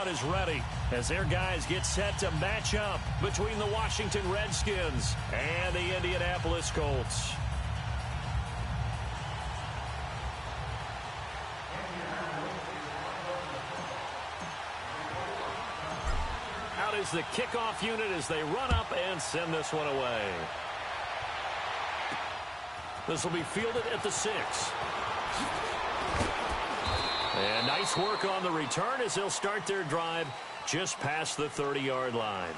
Is ready as their guys get set to match up between the Washington Redskins and the Indianapolis Colts. Out is the kickoff unit as they run up and send this one away. This will be fielded at the 6. And nice work on the return as they'll start their drive just past the 30-yard line.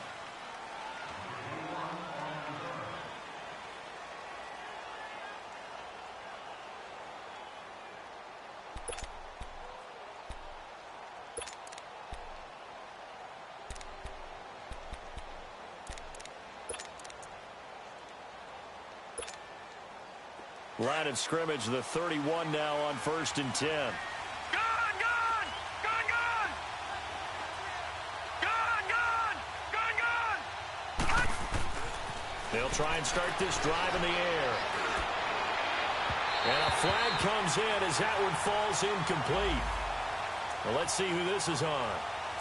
Line of scrimmage, the 31 now on 1st and 10. They'll try and start this drive in the air. And a flag comes in as that one falls incomplete. Well, let's see who this is on.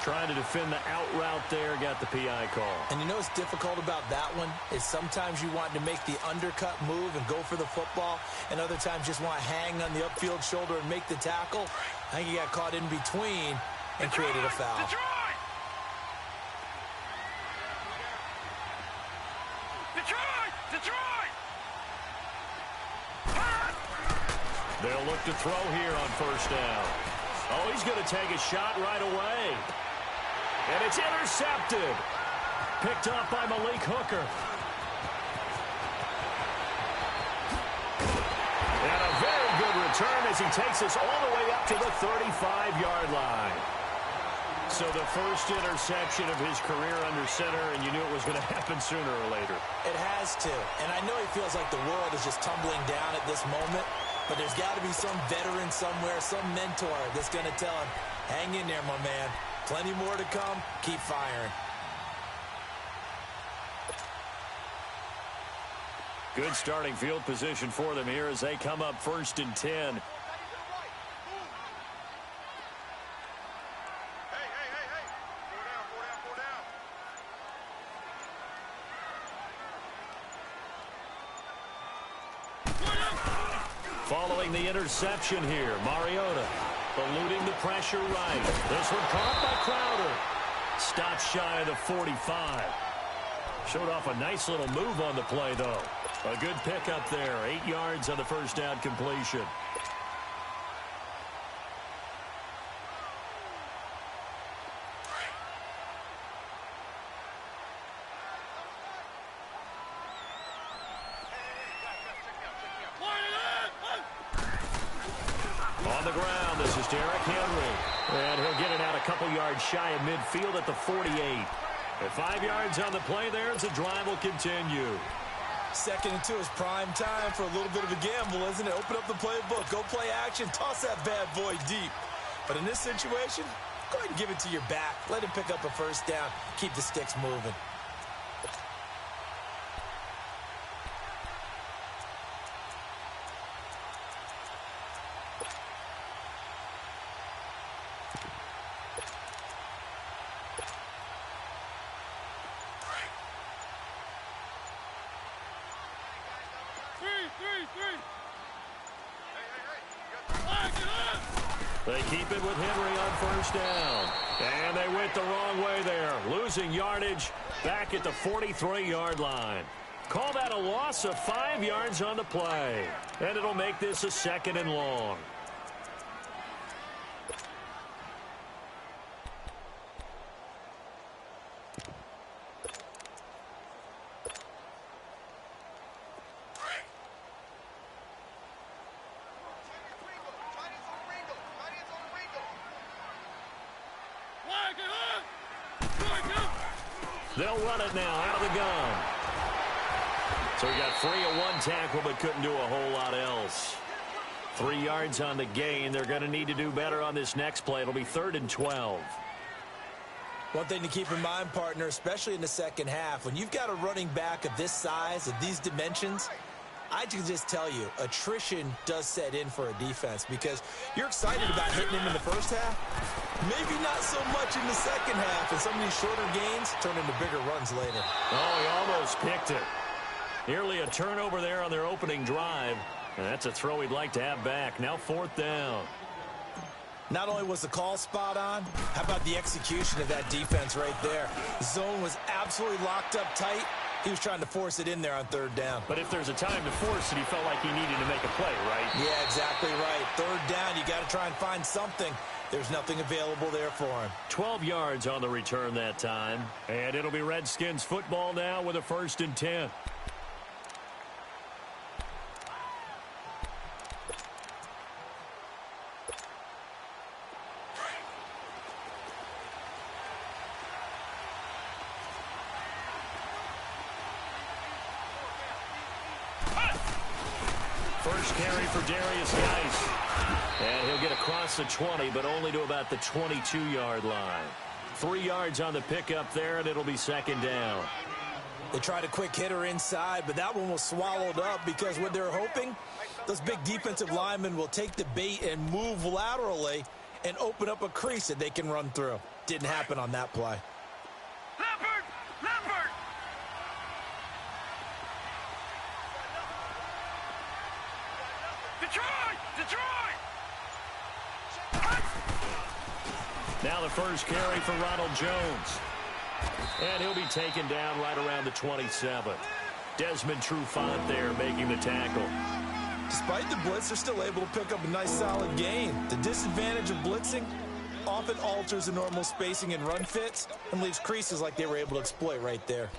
Trying to defend the out route there, got the PI call. And you know what's difficult about that one is sometimes you want to make the undercut move and go for the football, and other times just want to hang on the upfield shoulder and make the tackle. I think he got caught in between and created a foul. They'll look to throw here on 1st down. Oh, he's going to take a shot right away. And it's intercepted. Picked up by Malik Hooker. And a very good return as he takes us all the way up to the 35-yard line. So the first interception of his career under center, and you knew it was going to happen sooner or later. It has to. And I know he feels like the world is just tumbling down at this moment. But there's got to be some veteran somewhere, some mentor that's going to tell him, hang in there, my man. Plenty more to come. Keep firing. Good starting field position for them here as they come up 1st and 10. Following the interception here, Mariota eluding the pressure right. This one caught by Crowder. Stopped shy of the 45. Showed off a nice little move on the play, though. A good pickup there. 8 yards on the 1st down completion. On the ground, this is Derrick Henry. And he'll get it out a couple yards shy of midfield at the 48. At 5 yards on the play there, as the drive will continue. 2nd and 2 is prime time for a little bit of a gamble, isn't it? Open up the playbook, go play action, toss that bad boy deep. But in this situation, go ahead and give it to your back. Let him pick up a 1st down, keep the sticks moving. They keep it with Henry on 1st down. And they went the wrong way there. Losing yardage back at the 43-yard line. Call that a loss of 5 yards on the play. And it'll make this a 2nd and long. They'll run it now out of the gun. So he got free of one tackle but couldn't do a whole lot else. 3 yards on the gain. They're going to need to do better on this next play. It'll be 3rd and 12. One thing to keep in mind, partner, especially in the second half, when you've got a running back of this size, of these dimensions, I can just tell you, attrition does set in for a defense because you're excited about hitting him in the first half. Maybe not so much in the second half, and some of these shorter gains turn into bigger runs later. Oh, he almost picked it. Nearly a turnover there on their opening drive. And that's a throw he'd like to have back. Now 4th down. Not only was the call spot on, how about the execution of that defense right there? Zone was absolutely locked up tight. He was trying to force it in there on 3rd down. But if there's a time to force it, he felt like he needed to make a play, right? Yeah, exactly right. 3rd down, you got to try and find something. There's nothing available there for him. 12 yards on the return that time. And it'll be Redskins football now with a 1st and 10. First carry for Darius Nice. And he'll get across the 20, but only to about the 22-yard line. 3 yards on the pickup there, and it'll be 2nd down. They tried a quick hitter inside, but that one was swallowed up because what they're hoping, those big defensive linemen will take the bait and move laterally and open up a crease that they can run through. Didn't happen on that play. Now the first carry for Ronald Jones. And he'll be taken down right around the 27. Desmond Trufant there making the tackle. Despite the blitz, they're still able to pick up a nice solid gain. The disadvantage of blitzing often alters the normal spacing and run fits and leaves creases like they were able to exploit right there.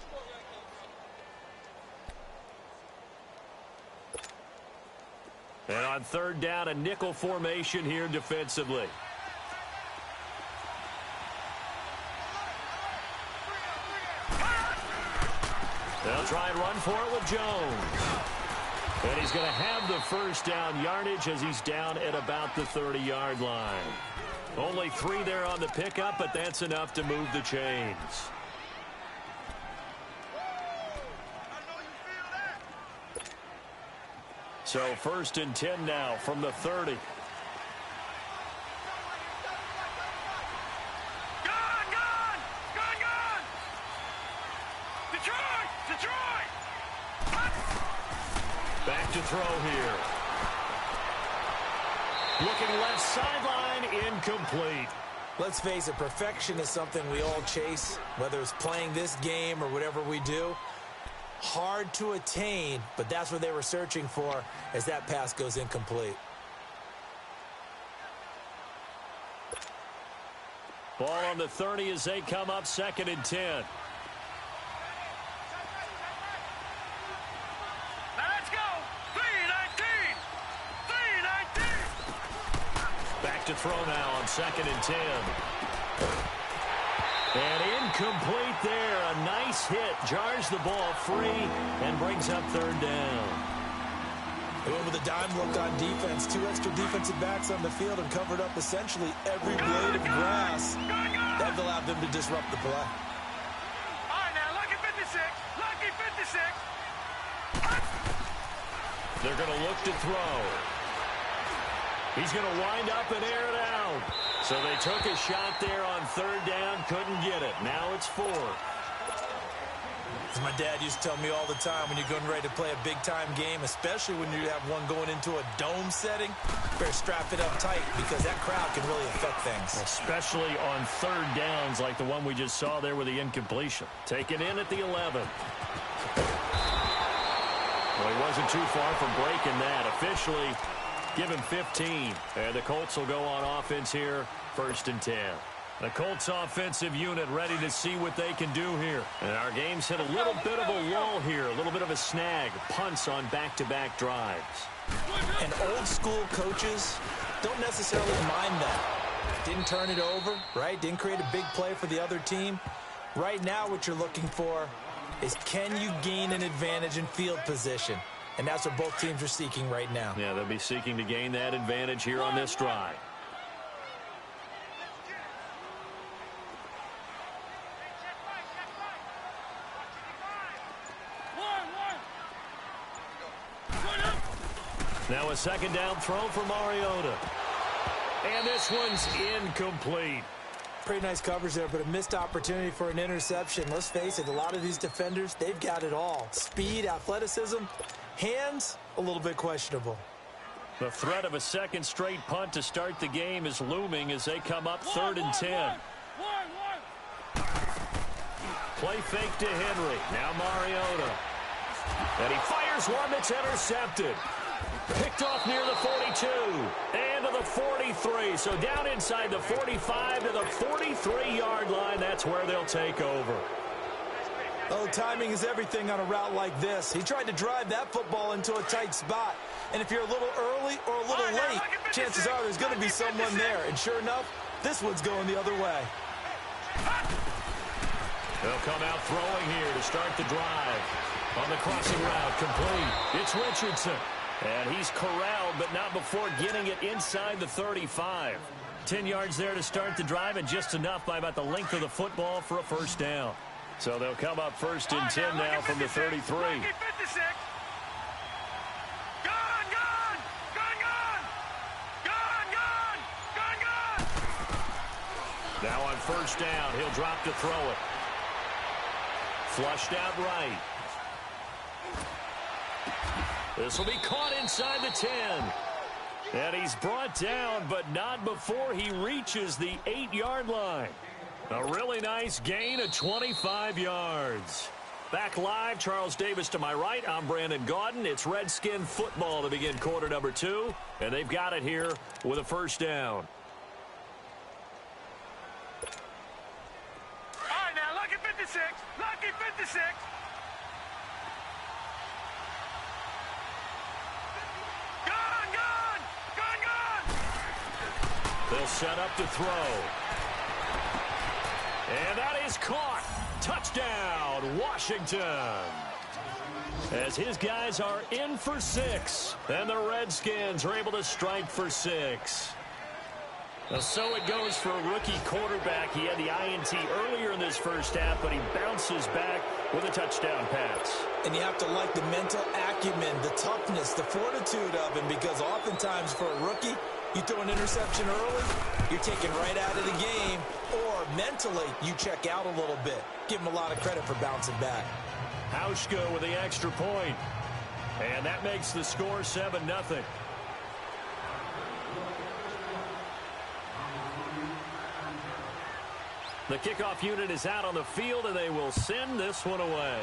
And on 3rd down, a nickel formation here defensively. They'll try and run for it with Jones. And he's going to have the 1st down yardage as he's down at about the 30-yard line. Only 3 there on the pickup, but that's enough to move the chains. So 1st and 10 now from the 30. Back to throw here. Looking left sideline, incomplete. Let's face it, perfection is something we all chase, whether it's playing this game or whatever we do. Hard to attain, but that's what they were searching for as that pass goes incomplete. Ball on the 30 as they come up 2nd and 10. To throw now on 2nd and 10. And incomplete there. A nice hit. Jars the ball free and brings up 3rd down. They went with a dime look on defense. 2 extra defensive backs on the field and covered up essentially every blade of grass. That allowed them to disrupt the play. All right, now, lucky 56. Lucky 56. They're going to look to throw. He's going to wind up and air it out. So they took a shot there on 3rd down, couldn't get it. Now it's 4. As my dad used to tell me all the time, when you're getting ready to play a big-time game, especially when you have one going into a dome setting, better strap it up tight because that crowd can really affect things. Especially on 3rd downs like the one we just saw there with the incompletion. Taken in at the 11. Well, he wasn't too far from breaking that. Officially, give him 15. And the Colts will go on offense here, 1st and 10. The Colts offensive unit ready to see what they can do here. And our game's hit a little bit of a lull here, a little bit of a snag. Punts on back-to-back drives. And old-school coaches don't necessarily mind that. Didn't turn it over, right? Didn't create a big play for the other team. Right now what you're looking for is can you gain an advantage in field position? And that's what both teams are seeking right now. Yeah, they'll be seeking to gain that advantage here on this drive. Now a second down throw for Mariota. And this one's incomplete. Pretty nice coverage there, but a missed opportunity for an interception. Let's face it, a lot of these defenders, they've got it all. Speed, athleticism, hands, a little bit questionable. The threat of a second straight punt to start the game is looming as they come up 3rd and 10. Play fake to Henry. Now Mariota. And he fires one that's intercepted. Picked off near the 42 and to the 43. So down inside the 45 to the 43-yard line. That's where they'll take over. Oh, timing is everything on a route like this. He tried to drive that football into a tight spot. And if you're a little early or a little late, chances are there's going to be someone there. And sure enough, this one's going the other way. They'll come out throwing here to start the drive. On the crossing route, complete. It's Richardson. And he's corralled, but not before getting it inside the 35. 10 yards there to start the drive, and just enough by about the length of the football for a first down. So they'll come up 1st and 10 now from the 33. Now on first down, he'll drop to throw it. Flushed out right. This will be caught inside the 10. And he's brought down, but not before he reaches the 8-yard line. A really nice gain of 25 yards. Back live, Charles Davis to my right. I'm Brandon Gaudin. It's Redskin football to begin quarter number 2. And they've got it here with a first down. All right, now, lucky 56. Lucky 56. They'll set up to throw. And that is caught. Touchdown, Washington. As his guys are in for 6. And the Redskins are able to strike for 6. Now, so it goes for a rookie quarterback. He had the INT earlier in this first half, but he bounces back with a touchdown pass. And you have to like the mental acumen, the toughness, the fortitude of him, because oftentimes for a rookie, you throw an interception early, you're taken right out of the game, or mentally, you check out a little bit. Give him a lot of credit for bouncing back. Hauschka with the extra point. And that makes the score 7-0. The kickoff unit is out on the field, and they will send this one away.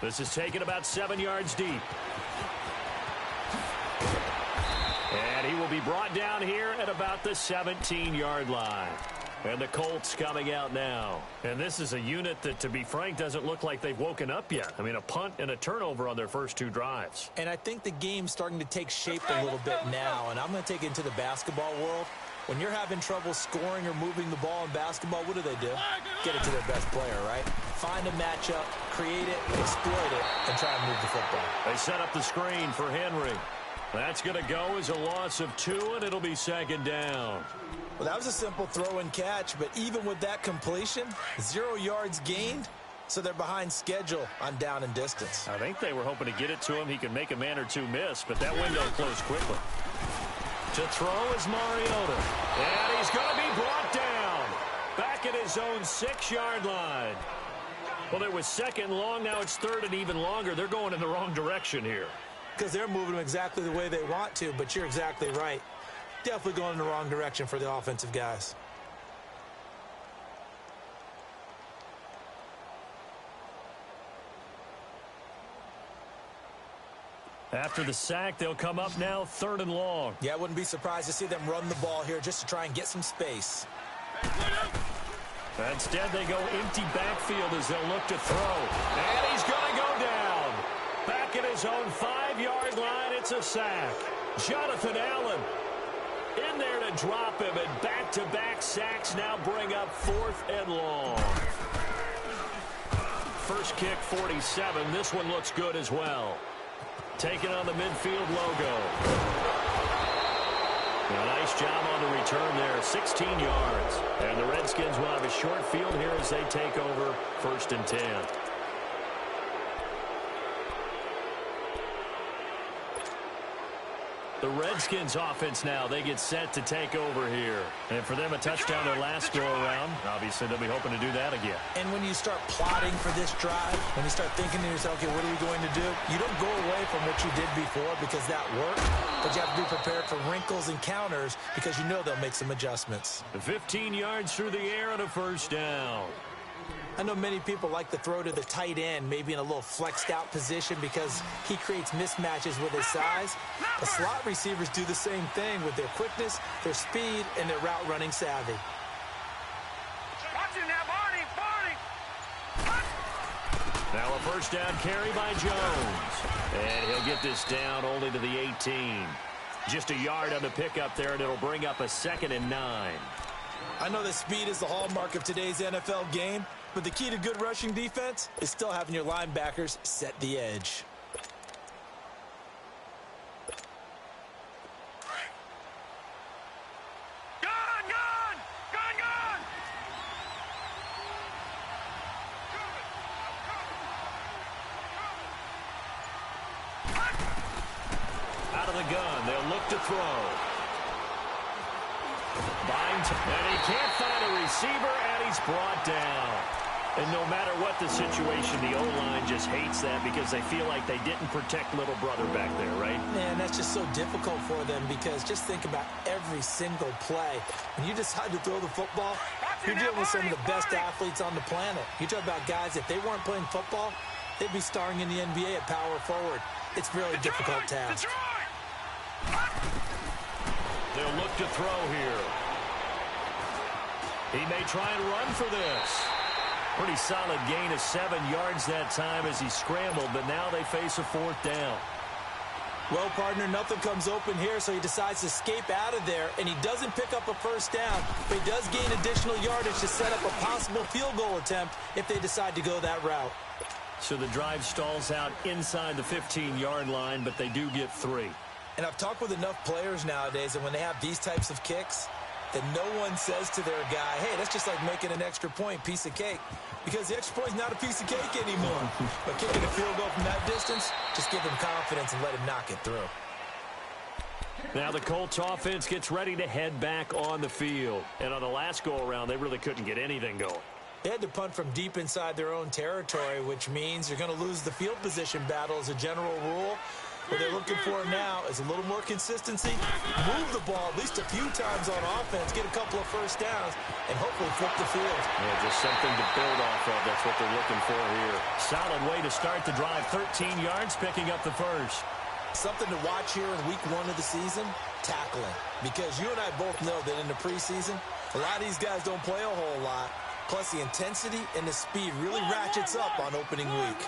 This is taken about 7 yards deep. And he will be brought down here at about the 17-yard line. And the Colts coming out now. And this is a unit that, to be frank, doesn't look like they've woken up yet. I mean, a punt and a turnover on their first 2 drives. And I think the game's starting to take shape a little bit now. And I'm going to take it into the basketball world. When you're having trouble scoring or moving the ball in basketball, what do? Get it to their best player, right? Find a matchup, create it, exploit it, and try and move the football. They set up the screen for Henry. That's going to go as a loss of 2, and it'll be second down. Well, that was a simple throw and catch, but even with that completion, 0 yards gained, so they're behind schedule on down and distance. I think they were hoping to get it to him. He could make a man or 2 miss, but that window closed quickly. To throw is Mariota. And he's going to be brought down. Back at his own 6-yard line. Well, it was 2nd long. Now it's 3rd and even longer. They're going in the wrong direction here. Because they're moving them exactly the way they want to, but you're exactly right. Definitely going in the wrong direction for the offensive guys. After the sack, they'll come up now 3rd and long. Yeah, I wouldn't be surprised to see them run the ball here just to try and get some space. Instead, they go empty backfield as they'll look to throw. And he's going to go down. Back at his own 5-yard line, it's a sack. Jonathan Allen in there to drop him, and back-to-back sacks now bring up 4th and long. First kick, 47. This one looks good as well. Taking on the midfield logo. A nice job on the return there, 16 yards. And the Redskins will have a short field here as they take over 1st and 10. The Redskins offense now, they get set to take over here. And for them, a touchdown their last go-around. Obviously, they'll be hoping to do that again. And when you start plotting for this drive, when you start thinking to yourself, okay, what are we going to do? You don't go away from what you did before because that worked, but you have to be prepared for wrinkles and counters because you know they'll make some adjustments. 15 yards through the air and a first down. I know many people like to throw to the tight end, maybe in a little flexed out position because he creates mismatches with his size. The slot receivers do the same thing with their quickness, their speed, and their route running savvy. Watch him now, Barney. Now a first down carry by Jones. And he'll get this down only to the 18. Just a yard on the pickup there, and it'll bring up a 2nd and 9. I know that speed is the hallmark of today's NFL game, but the key to good rushing defense is still having your linebackers set the edge. Out of the gun, they'll look to throw. Binds, and he can't find a receiver, and he's brought down. And no matter what the situation, the O-line just hates that because they feel like they didn't protect little brother back there, right? Man, that's just so difficult for them because just think about every single play. When you decide to throw the football, you're dealing with some of the best athletes on the planet. You talk about guys, if they weren't playing football, they'd be starring in the NBA at power forward. It's really a difficult task. They'll look to throw here. He may try and run for this. Pretty solid gain of 7 yards that time as he scrambled, but now they face a 4th down. Well, partner, nothing comes open here, so he decides to escape out of there, and he doesn't pick up a first down, but he does gain additional yardage to set up a possible field goal attempt if they decide to go that route. So the drive stalls out inside the 15-yard line, but they do get 3. And I've talked with enough players nowadays, and when they have these types of kicks, that no one says to their guy, hey, that's just like making an extra point, piece of cake. Because the extra point is not a piece of cake anymore. But kicking a field goal from that distance, just give him confidence and let him knock it through. Now the Colts offense gets ready to head back on the field. And on the last go-around, they really couldn't get anything going. They had to punt from deep inside their own territory, which means you're going to lose the field position battle as a general rule. What they're looking for now is a little more consistency, move the ball at least a few times on offense, get a couple of first downs, and hopefully flip the field. Yeah, just something to build off of. That's what they're looking for here. Solid way to start the drive. 13 yards, picking up the first. Something to watch here in week 1 of the season, tackling. Because you and I both know that in the preseason, a lot of these guys don't play a whole lot. Plus, the intensity and the speed really ratchets up on opening week.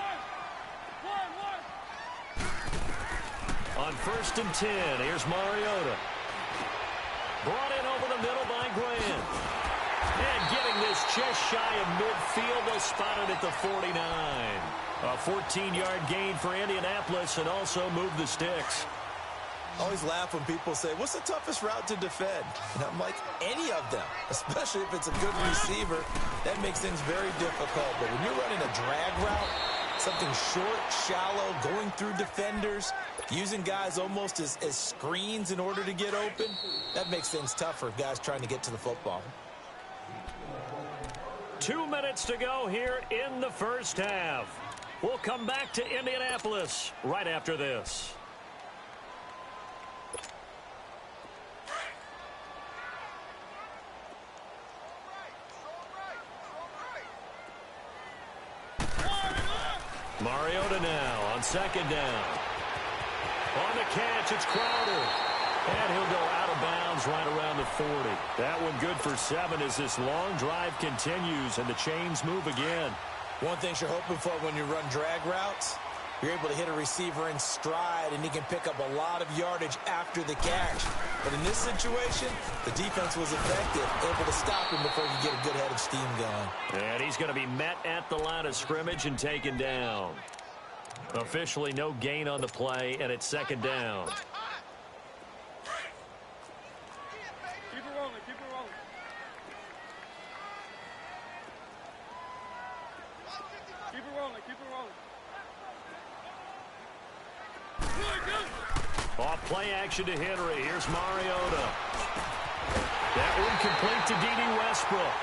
On 1st and 10, here's Mariota. Brought in over the middle by Grant. And getting this just shy of midfield, they'll spot it at the 49. A 14-yard gain for Indianapolis and also move the sticks. I always laugh when people say, what's the toughest route to defend? And I'm like, any of them, especially if it's a good receiver. That makes things very difficult. But when you're running a drag route, something short, shallow, going through defenders, using guys almost as screens in order to get open, that makes things tougher, guys trying to get to the football. 2 minutes to go here in the first half. We'll come back to Indianapolis right after this. Mariota now on 2nd down. On the catch, it's Crowder. And he'll go out of bounds right around the 40. That one good for 7 as this long drive continues and the chains move again. One thing you're hoping for when you run drag routes, you're able to hit a receiver in stride and he can pick up a lot of yardage after the catch. But in this situation, the defense was effective, able to stop him before he could get a good head of steam going. And he's going to be met at the line of scrimmage and taken down. Officially no gain on the play, and it's 2nd down. Keep it rolling, keep it rolling. Keep it rolling, keep it rolling. Good, good. Off play action to Henry. Here's Mariota. That one complete to D.D. Westbrook.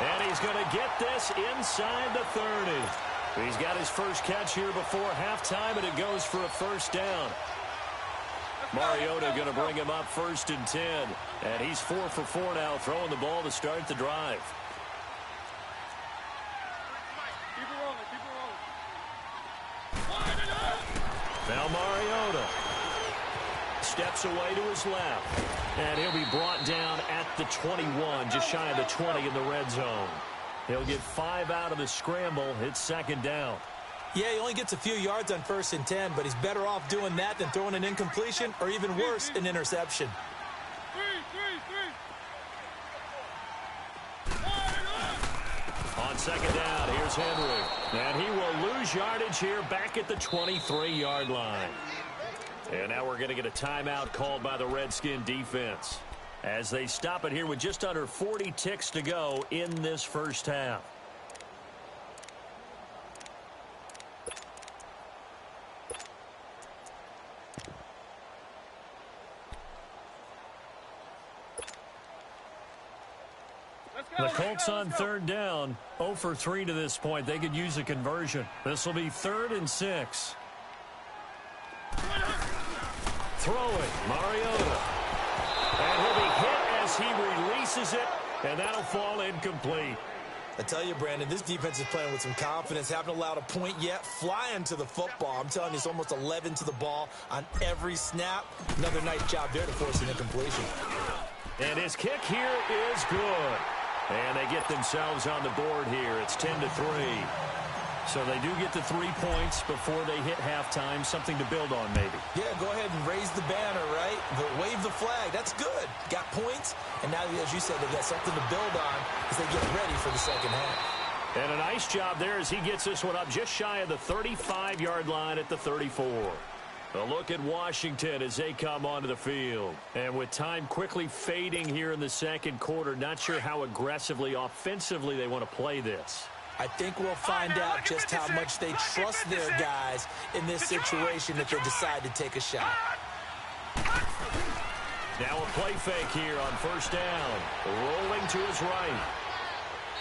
And he's going to get this inside the 30. He's got his first catch here before halftime, and it goes for a first down. Mariota going to bring him up 1st and 10. And he's 4 for 4 now, throwing the ball to start the drive. Now Mariota steps away to his left. And he'll be brought down at the 21, just shy of the 20 in the red zone. He'll get 5 out of the scramble. It's 2nd down. Yeah, he only gets a few yards on 1st and 10, but he's better off doing that than throwing an incompletion or even worse, an interception. On 2nd down, here's Henry. And he will lose yardage here back at the 23-yard line. And now we're going to get a timeout called by the Redskin defense as they stop it here with just under 40 ticks to go in this first half. The Colts on 3rd down, 0 for 3 to this point. They could use a conversion. This will be 3rd and 6. Throwing, Mariota. And he'll be hit as he releases it, and that'll fall incomplete. I tell you, Brandon, this defense is playing with some confidence. Haven't allowed a point yet. Flying to the football. I'm telling you, it's almost 11 to the ball on every snap. Another nice job there to force an incompletion. And his kick here is good. And they get themselves on the board here. It's 10-3. So they do get the 3 points before they hit halftime. Something to build on, maybe. Yeah, go ahead and raise the banner, right? Wave the flag. That's good. Got points. And now, as you said, they've got something to build on as they get ready for the second half. And a nice job there as he gets this one up just shy of the 35-yard line at the 34. A look at Washington as they come onto the field. And with time quickly fading here in the second quarter, not sure how aggressively, offensively they want to play this. I think we'll find out just how much they trust their guys in this situation if they decide to take a shot. Now a play fake here on 1st down. Rolling to his right.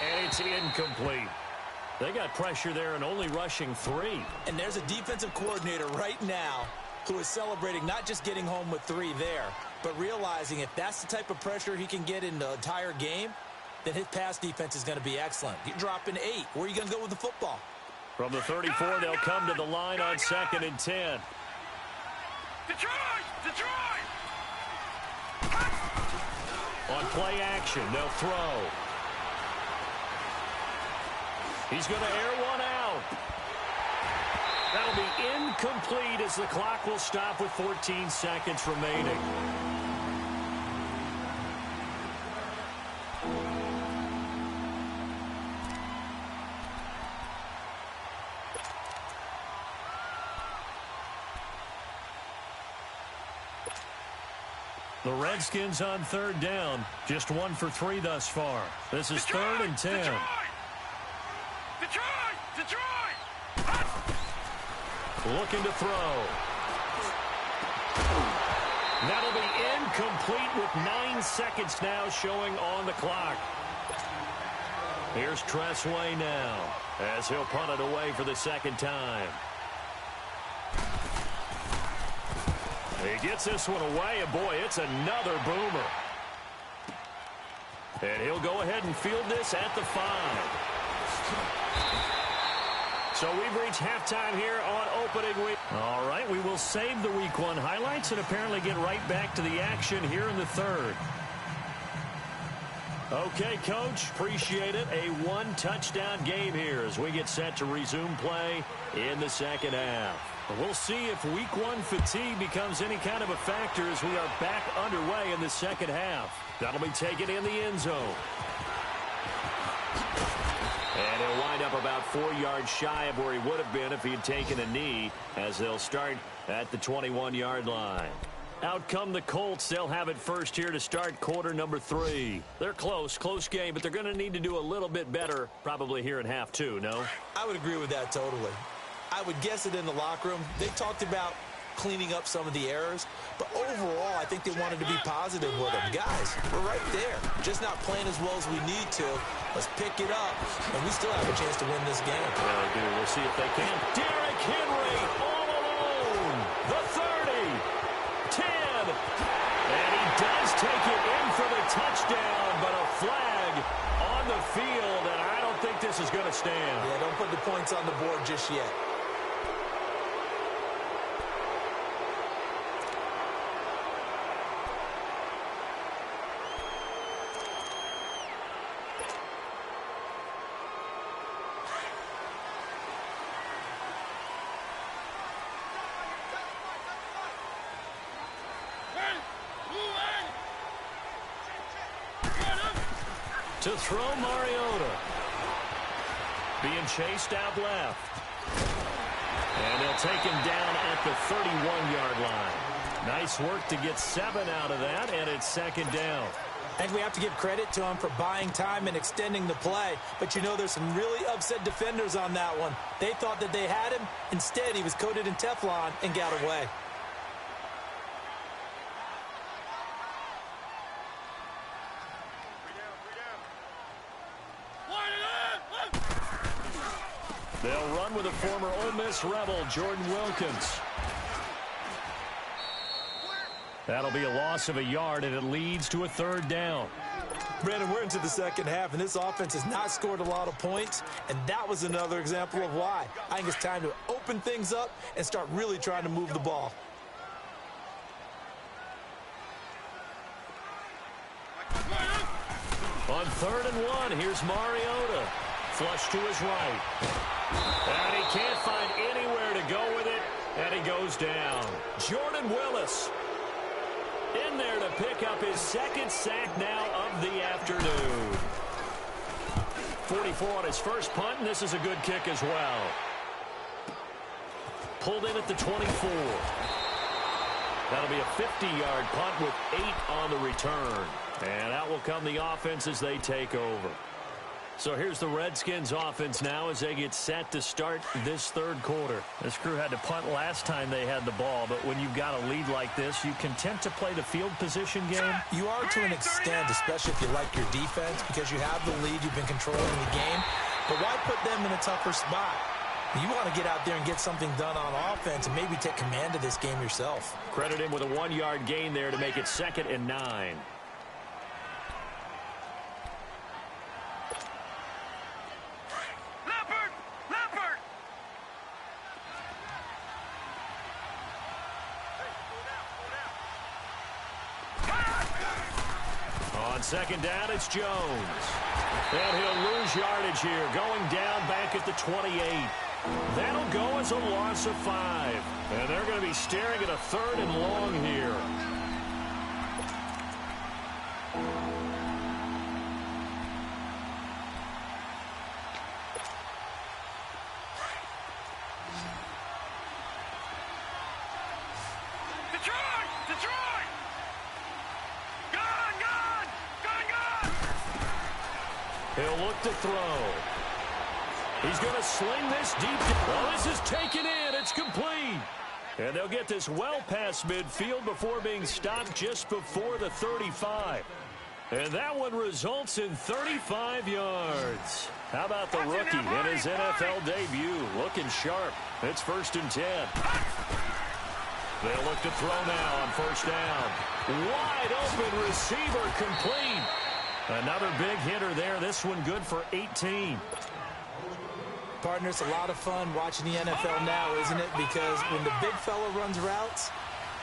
And it's incomplete. They got pressure there and only rushing 3. And there's a defensive coordinator right now who is celebrating not just getting home with 3 there, but realizing if that's the type of pressure he can get in the entire game, then his pass defense is going to be excellent. You're dropping 8. Where are you going to go with the football? From the 34, they'll come to the line on 2nd and 10. Detroit! On play action, they'll throw. He's going to air one out. That'll be incomplete as the clock will stop with 14 seconds remaining. The Redskins on 3rd down, just 1 for 3 thus far. This is 3rd and 10. Detroit! Looking to throw. That'll be incomplete with 9 seconds now showing on the clock. Here's Tressway now as he'll punt it away for the 2nd time. He gets this one away, and boy, it's another boomer. And he'll go ahead and field this at the 5. So we've reached halftime here on opening week. All right, we will save the Week 1 highlights and apparently get right back to the action here in the 3rd. Okay, Coach, appreciate it. A 1-touchdown game here as we get set to resume play in the 2nd half. We'll see if Week 1 fatigue becomes any kind of a factor as we are back underway in the 2nd half. That'll be taken in the end zone. And he'll wind up about 4 yards shy of where he would have been if he had taken a knee as they'll start at the 21-yard line. Out come the Colts. They'll have it first here to start quarter number 3. They're close game, but they're going to need to do a little bit better probably here in half 2, no? I would agree with that totally. I would guess it in the locker room. They talked about cleaning up some of the errors. But overall, I think they wanted to be positive with them. Guys, we're right there. Just not playing as well as we need to. Let's pick it up, and we still have a chance to win this game. Yeah, they do. We'll see if they can. Derrick Henry all alone. The 30, 10. And he does take it in for the touchdown, but a flag on the field, and I don't think this is going to stand. Yeah, don't put the points on the board just yet. To throw, Mariota. Being chased out left. And they'll take him down at the 31-yard line. Nice work to get 7 out of that, and it's second down. I think we have to give credit to him for buying time and extending the play. But, you know, there's some really upset defenders on that one. They thought that they had him. Instead, he was coated in Teflon and got away. They'll run with a former Ole Miss Rebel, Jordan Wilkins. That'll be a loss of a yard, and it leads to a third down. Brandon, we're into the second half, and this offense has not scored a lot of points, and that was another example of why. I think it's time to open things up and start really trying to move the ball. On 3rd and 1, here's Mariota. Flush to his right. And he can't find anywhere to go with it, and he goes down. Jordan Willis in there to pick up his second sack now of the afternoon. 44 on his first punt, and this is a good kick as well. Pulled in at the 24. That'll be a 50-yard punt with 8 on the return. And out will come the offense as they take over. So here's the Redskins offense now as they get set to start this third quarter. This crew had to punt last time they had the ball, but when you've got a lead like this, you content to play the field position game? You are to an extent, especially if you like your defense, because you have the lead, you've been controlling the game. But why put them in a tougher spot? You want to get out there and get something done on offense and maybe take command of this game yourself. Credit him with a 1-yard gain there to make it 2nd and 9. On 2nd down, it's Jones. And he'll lose yardage here, going down back at the 28. That'll go as a loss of 5. And they're going to be staring at a 3rd and long here. He'll look to throw. He's going to sling this deep. Well, this is taken in. It's complete. And they'll get this well past midfield before being stopped just before the 35. And that one results in 35 yards. How about the rookie in his NFL debut? Looking sharp. It's 1st and 10. They'll look to throw now on 1st down. Wide open receiver complete. Another big hitter there. This one good for 18. Partner, it's a lot of fun watching the NFL now, isn't it? Because when the big fella runs routes,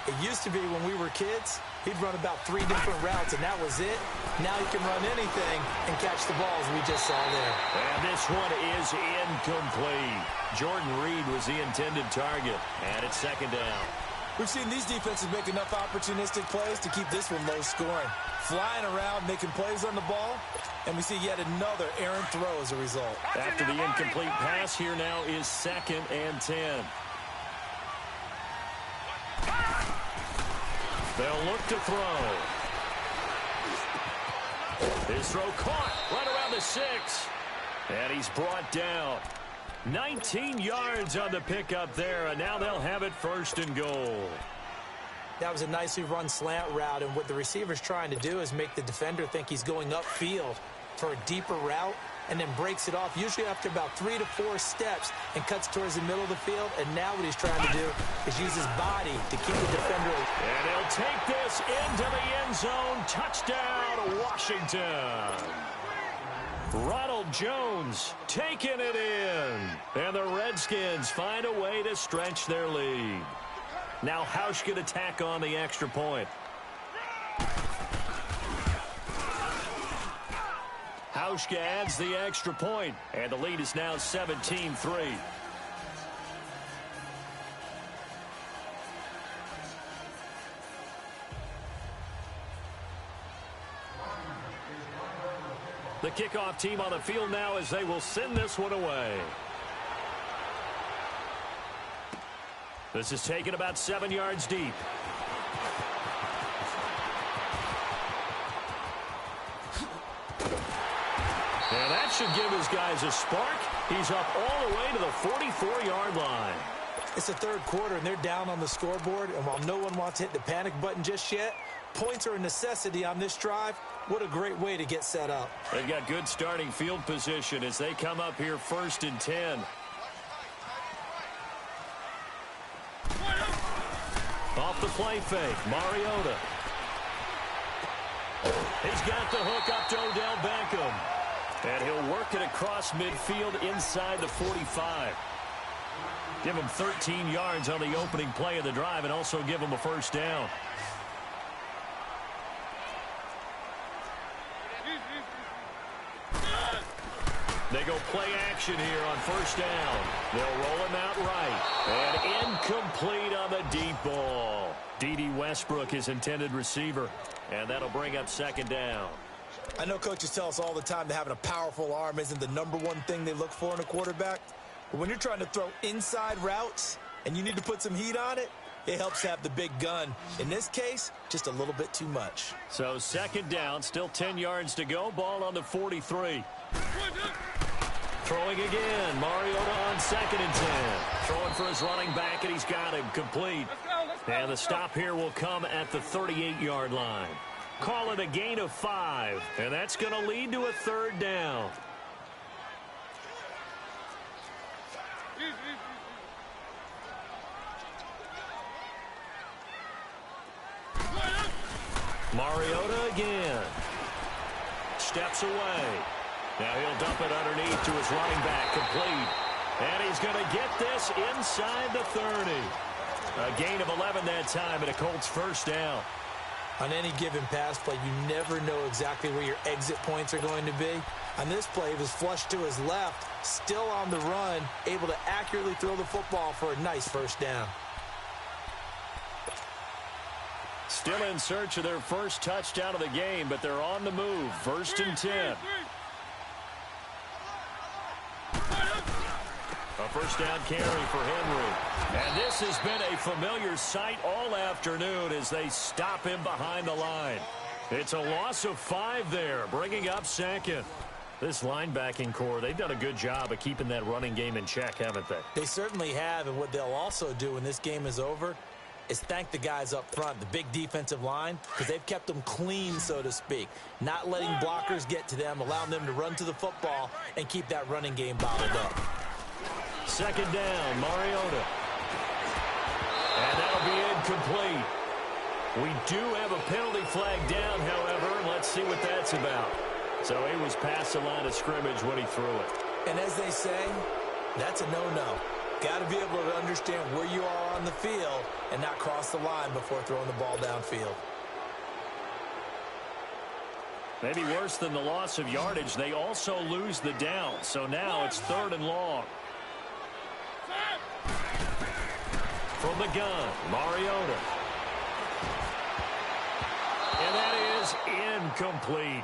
it used to be when we were kids, he'd run about 3 different routes, and that was it. Now he can run anything and catch the balls we just saw there. And this one is incomplete. Jordan Reed was the intended target, and it's 2nd down. We've seen these defenses make enough opportunistic plays to keep this one low scoring. Flying around, making plays on the ball, and we see yet another errant throw as a result. After the incomplete pass, here now is 2nd and 10. They'll look to throw. His throw caught right around the 6. And he's brought down. 19 yards on the pickup there, and now they'll have it 1st and goal. That was a nicely run slant route, and what the receiver's trying to do is make the defender think he's going upfield for a deeper route, and then breaks it off, usually after about 3 to 4 steps, and cuts towards the middle of the field. And now what he's trying to do is use his body to keep the defender. And he'll take this into the end zone. Touchdown, Washington. Ronald Jones taking it in. And the Redskins find a way to stretch their lead. Now Hausch going to tack on the extra point. Hauschka adds the extra point, and the lead is now 17-3. The kickoff team on the field now as they will send this one away. This is taken about 7 yards deep. And that should give his guys a spark. He's up all the way to the 44-yard line. It's the 3rd quarter, and they're down on the scoreboard. And while no one wants to hit the panic button just yet, points are a necessity on this drive. What a great way to get set up. They've got good starting field position as they come up here 1st and 10. Off the play fake, Mariota. He's got the hook up to Odell Beckham. And he'll work it across midfield inside the 45. Give him 13 yards on the opening play of the drive and also give him a 1st down. They go play action here on 1st down. They'll roll him out right. And incomplete on the deep ball. D.D. Westbrook, his intended receiver. And that'll bring up 2nd down. I know coaches tell us all the time that having a powerful arm isn't the #1 thing they look for in a quarterback. But when you're trying to throw inside routes and you need to put some heat on it, it helps have the big gun. In this case, just a little bit too much. So 2nd down, still 10 yards to go. Ball on the 43. Throwing again. Mariota on 2nd and 10. Throwing for his running back, and he's got him complete. And the stop here will come at the 38-yard line. Call it a gain of 5, and that's going to lead to a 3rd down. Mariota again. Steps away. Now he'll dump it underneath to his running back, complete. And he's going to get this inside the 30. A gain of 11 that time, and a Colts 1st down. On any given pass play, you never know exactly where your exit points are going to be. On this play, he was flushed to his left, still on the run, able to accurately throw the football for a nice 1st down. Still in search of their 1st touchdown of the game, but they're on the move. 1st and 10. A 1st down carry for Henry. And this has been a familiar sight all afternoon as they stop him behind the line. It's a loss of 5 there, bringing up 2nd. This linebacking core, they've done a good job of keeping that running game in check, haven't they? They certainly have, and what they'll also do when this game is over is thank the guys up front, the big defensive line, because they've kept them clean, so to speak. Not letting blockers get to them, allowing them to run to the football and keep that running game bottled up. 2nd down, Mariota. And that'll be incomplete. We do have a penalty flag down, however. Let's see what that's about. So he was past the line of scrimmage when he threw it. And as they say, that's a no-no. Got to be able to understand where you are on the field and not cross the line before throwing the ball downfield. Maybe worse than the loss of yardage, they also lose the down. So now it's 3rd and long. From the gun, Mariota. And that is incomplete.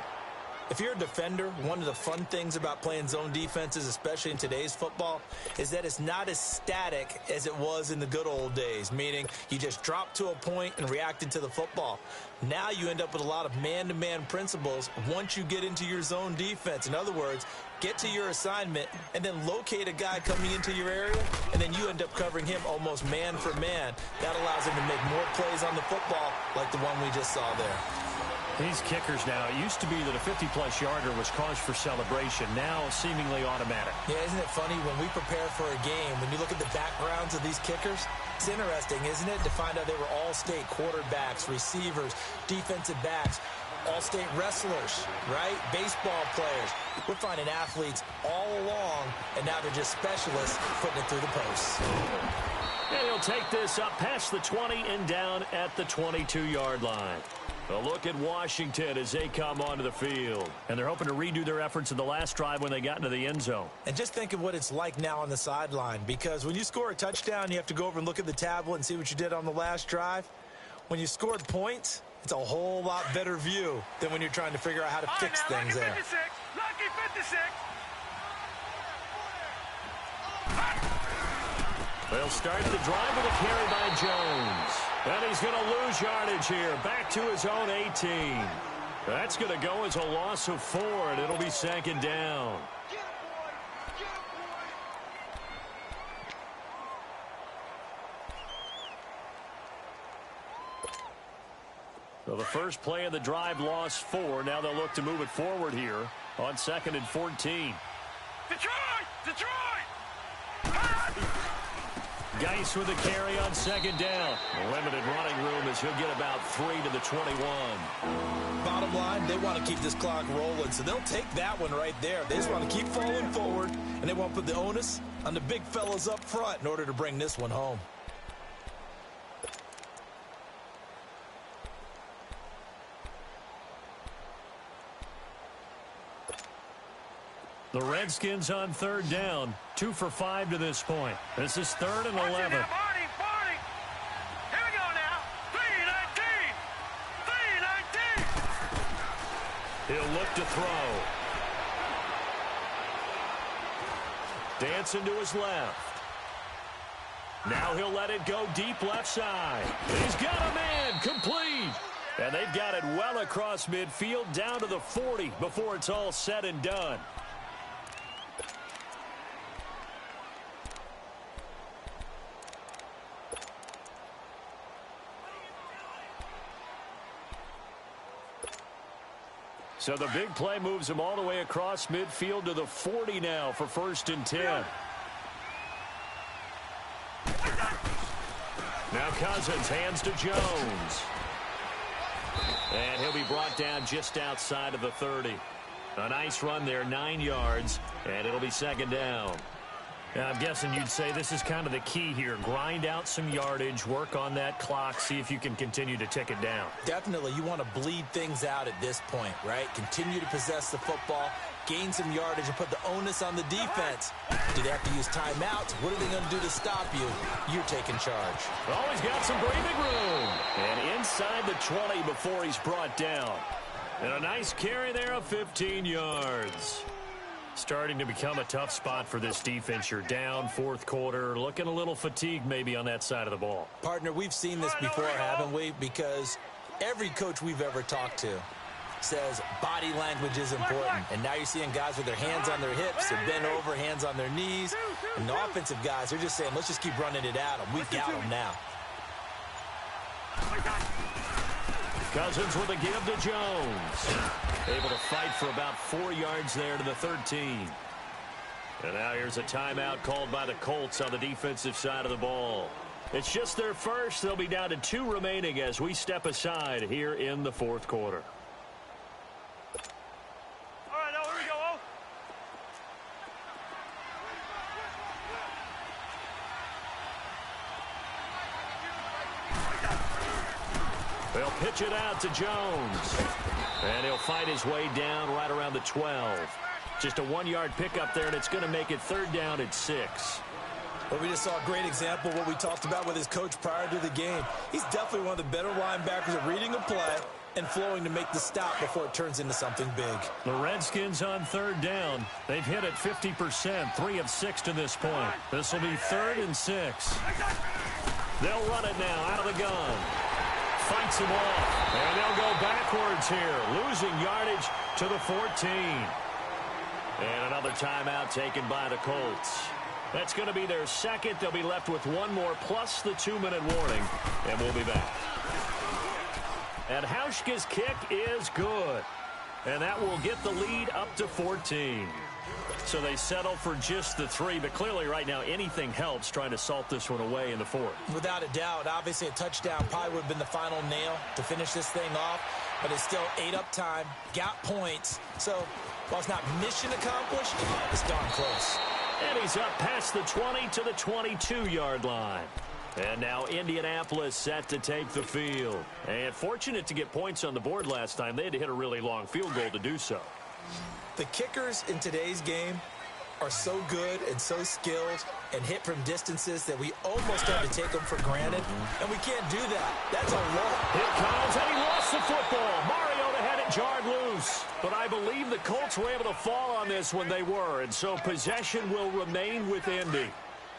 If you're a defender, one of the fun things about playing zone defenses, especially in today's football, is that it's not as static as it was in the good old days, meaning you just drop to a point and reacted to the football. Now you end up with a lot of man-to-man principles once you get into your zone defense. In other words, get to your assignment and then locate a guy coming into your area, and then you end up covering him almost man for man. That allows him to make more plays on the football like the one we just saw there. These kickers now, it used to be that a 50-plus yarder was cause for celebration. Now seemingly automatic. Yeah, isn't it funny when we prepare for a game, when you look at the backgrounds of these kickers? It's interesting, isn't it, to find out they were all-state quarterbacks, receivers, defensive backs, all-state wrestlers, right? Baseball players. We're finding athletes all along, and now they're just specialists putting it through the posts. And he'll take this up past the 20 and down at the 22-yard line. A look at Washington as they come onto the field. And they're hoping to redo their efforts in the last drive when they got into the end zone. And just think of what it's like now on the sideline, because when you score a touchdown, you have to go over and look at the tablet and see what you did on the last drive. When you scored points, it's a whole lot better view than when you're trying to figure out how to fix things there. Lucky 56. They'll start the drive with a carry by Jones. And he's going to lose yardage here. Back to his own 18. That's going to go as a loss of 4, and it'll be second down. So the first play of the drive lost 4. Now they'll look to move it forward here on 2nd and 14. Detroit! Geis with a carry on 2nd down. Limited running room as he'll get about 3 to the 21. Bottom line, they want to keep this clock rolling, so they'll take that one right there. They just want to keep falling forward, and they want to put the onus on the big fellas up front in order to bring this one home. The Redskins on 3rd down. 2 for 5 to this point. This is 3rd and 11. Barney. Here we go now. 3-19. He'll look to throw. Dancing to his left. Now he'll let it go deep left side. He's got a man complete. And they've got it well across midfield down to the 40 before it's all said and done. So the big play moves him all the way across midfield to the 40 now for 1st and 10. Now Cousins hands to Jones. And he'll be brought down just outside of the 30. A nice run there, 9 yards, and it'll be 2nd down. Now, I'm guessing you'd say this is kind of the key here. Grind out some yardage, work on that clock, see if you can continue to tick it down. Definitely, you want to bleed things out at this point, right? Continue to possess the football, gain some yardage, and put the onus on the defense. Do they have to use timeouts? What are they going to do to stop you? You're taking charge. Oh, he's got some breathing room. And inside the 20 before he's brought down. And a nice carry there of 15 yards. Starting to become a tough spot for this defense. You're down 4th quarter, looking a little fatigued maybe on that side of the ball. Partner, we've seen this before, haven't we? Because every coach we've ever talked to says body language is important. And now you're seeing guys with their hands on their hips, they're bent over, hands on their knees. And the offensive guys, they're just saying, let's just keep running it at them. We've got them now. Cousins with a give to Jones. Able to fight for about 4 yards there to the 13. And now here's a timeout called by the Colts on the defensive side of the ball. It's just their first. They'll be down to 2 remaining as we step aside here in the 4th quarter. All right, now here we go. They'll pitch it out to Jones. And he'll fight his way down right around the 12. Just a 1-yard pickup there, and it's going to make it 3rd down at 6. Well, we just saw a great example of what we talked about with his coach prior to the game. He's definitely one of the better linebackers at reading a play, and flowing to make the stop before it turns into something big. The Redskins on third down. They've hit it 50%, 3 of 6 to this point. This will be 3rd and 6. They'll run it now out of the gun. Fights him off, and they'll go backwards here, losing yardage to the 14. And another timeout taken by the Colts. That's going to be their second. They'll be left with one more plus the 2-minute warning, and we'll be back. And Hauschka's kick is good, and that will get the lead up to 14. So they settle for just the 3, but clearly right now anything helps trying to salt this one away in the 4th. Without a doubt, obviously a touchdown probably would have been the final nail to finish this thing off, but it's still 8 up time, got points. So while it's not mission accomplished, it's darn close. And he's up past the 20 to the 22-yard line. And now Indianapolis set to take the field. And fortunate to get points on the board last time. They had to hit a really long field goal to do so. The kickers in today's game are so good and so skilled and hit from distances that we almost have to take them for granted, and we can't do that. That's a lot. Here comes, and he lost the football. Mariota had it jarred loose. But I believe the Colts were able to fall on this when they were, and so possession will remain with Indy.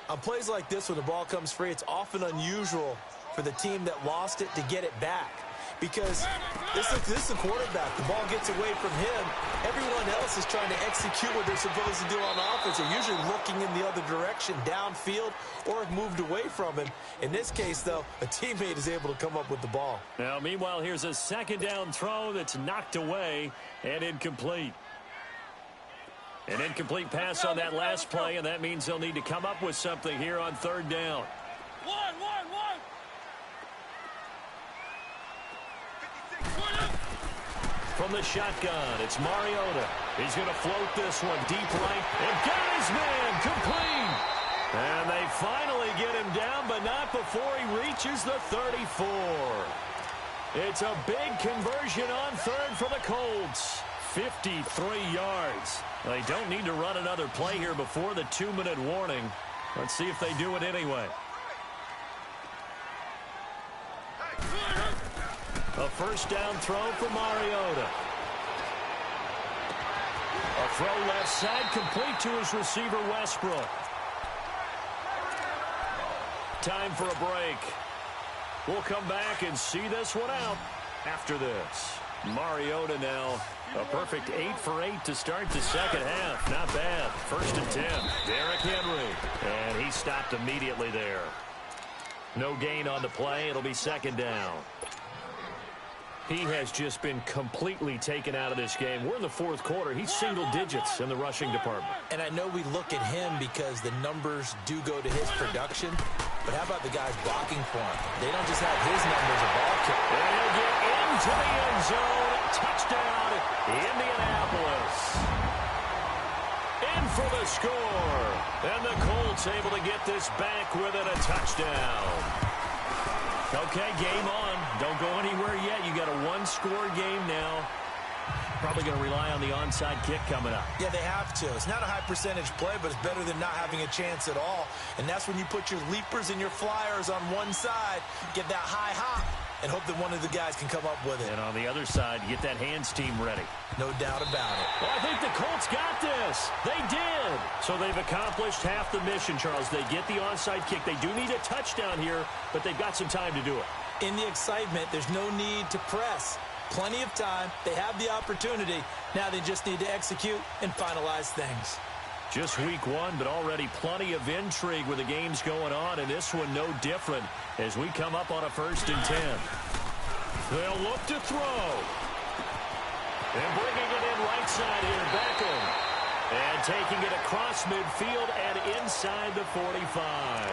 On plays like this, when the ball comes free, it's often unusual for the team that lost it to get it back. Because this is the quarterback. The ball gets away from him. Everyone else is trying to execute what they're supposed to do on offense. They're usually looking in the other direction, downfield, or have moved away from him. In this case, though, a teammate is able to come up with the ball. Now, meanwhile, here's a second down throw that's knocked away and incomplete. An incomplete pass on that last play, and that means they'll need to come up with something here on third down. One. From the shotgun, it's Mariota. He's going to float this one deep right. And got his man complete. And they finally get him down, but not before he reaches the 34. It's a big conversion on third for the Colts. 53 yards. They don't need to run another play here before the 2-minute warning. Let's see if they do it anyway. A first down throw for Mariota. A throw left side complete to his receiver Westbrook. Time for a break. We'll come back and see this one out after this. Mariota now a perfect 8 for 8 to start the second half. Not bad. 1st and 10. Derrick Henry. And he stopped immediately there. No gain on the play. It'll be second down. He has just been completely taken out of this game. We're in the 4th quarter. He's single digits in the rushing department. And I know we look at him because the numbers do go to his production. But how about the guys blocking for him? They don't just have his numbers of ball kick. And he'll get into the end zone. Touchdown, Indianapolis. In for the score. And the Colts able to get this back with it, a touchdown. Okay, game on. Don't go anywhere yet. You got a 1-score game now. Probably going to rely on the onside kick coming up. Yeah, they have to. It's not a high percentage play, but it's better than not having a chance at all. And that's when you put your leapers and your flyers on one side, get that high hop, and hope that one of the guys can come up with it. And on the other side, get that hands team ready. No doubt about it. Well, I think the Colts got this. They did. So they've accomplished half the mission, Charles. They get the onside kick. They do need a touchdown here, but they've got some time to do it. In the excitement, there's no need to press. Plenty of time. They have the opportunity. Now they just need to execute and finalize things. Just week 1, but already plenty of intrigue with the games going on, and this one no different as we come up on a 1st and 10. They'll look to throw. And bringing it in right side here, Beckham. And taking it across midfield and inside the 45.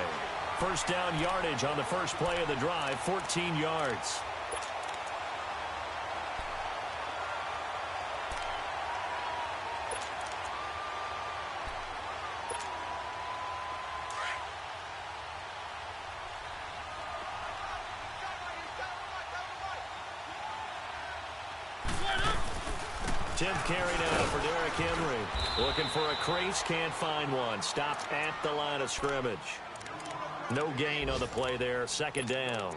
First down yardage on the first play of the drive, 14 yards. Tenth carry now for Derrick Henry. Looking for a crease, can't find one. Stopped at the line of scrimmage. No gain on the play there, second down.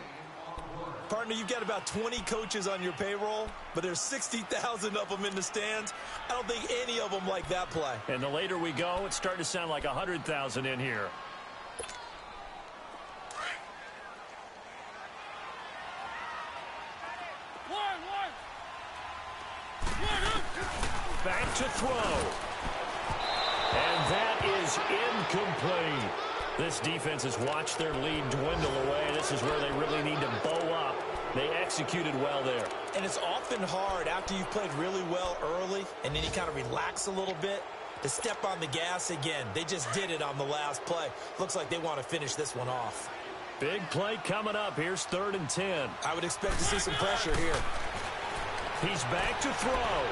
Partner, you've got about 20 coaches on your payroll, but there's 60,000 of them in the stands. I don't think any of them like that play. And the later we go, it's starting to sound like 100,000 in here. Back to throw. And that is incomplete. This defense has watched their lead dwindle away. This is where they really need to bow up. They executed well there. And it's often hard after you've played really well early and then you kind of relax a little bit to step on the gas again. They just did it on the last play. Looks like they want to finish this one off. Big play coming up. Here's 3rd and 10. I would expect to see some pressure here. He's back to throw.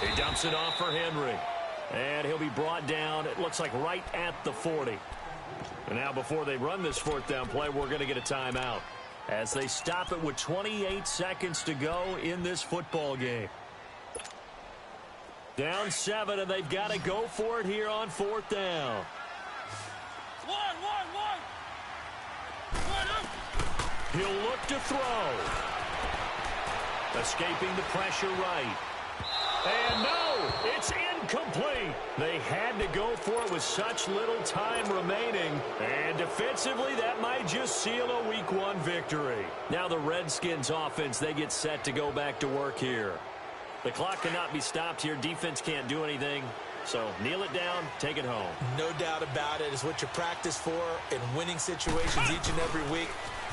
He dumps it off for Henry. And he'll be brought down, it looks like right at the 40. And now before they run this 4th down play, we're going to get a timeout as they stop it with 28 seconds to go in this football game. Down 7, and they've got to go for it here on 4th down. He'll look to throw. Escaping the pressure right. And no, it's incomplete. They had to go for it with such little time remaining. And defensively, that might just seal a Week 1 victory. Now the Redskins offense, they get set to go back to work here. The clock cannot be stopped here. Defense can't do anything. So kneel it down, take it home. No doubt about it. It's what you practice for in winning situations each and every week.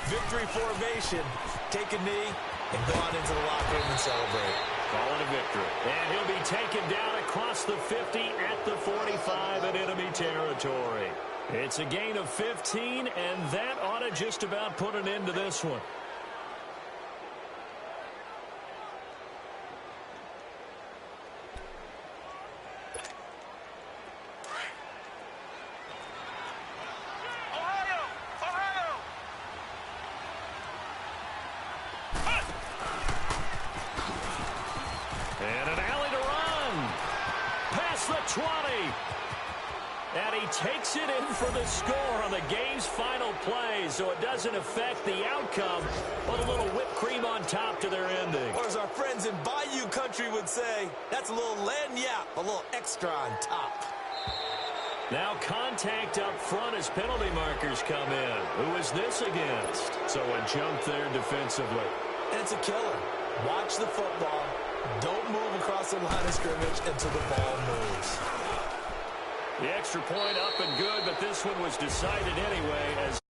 Victory formation. Take a knee and go on into the locker room and celebrate. Call it a victory. And he'll be taken down across the 50 at the 45 in enemy territory. It's a gain of 15, and that ought to just about put an end to this one. And an alley to run. Past the 20. And he takes it in for the score on the game's final play, so it doesn't affect the outcome, but a little whipped cream on top to their ending. Or as our friends in Bayou Country would say, that's a little lagniappe, a little extra on top. Now contact up front as penalty markers come in. Who is this against? So a jump there defensively. And it's a killer. Watch the football. Don't move across the line of scrimmage until the ball moves. The extra point up and good, but this one was decided anyway as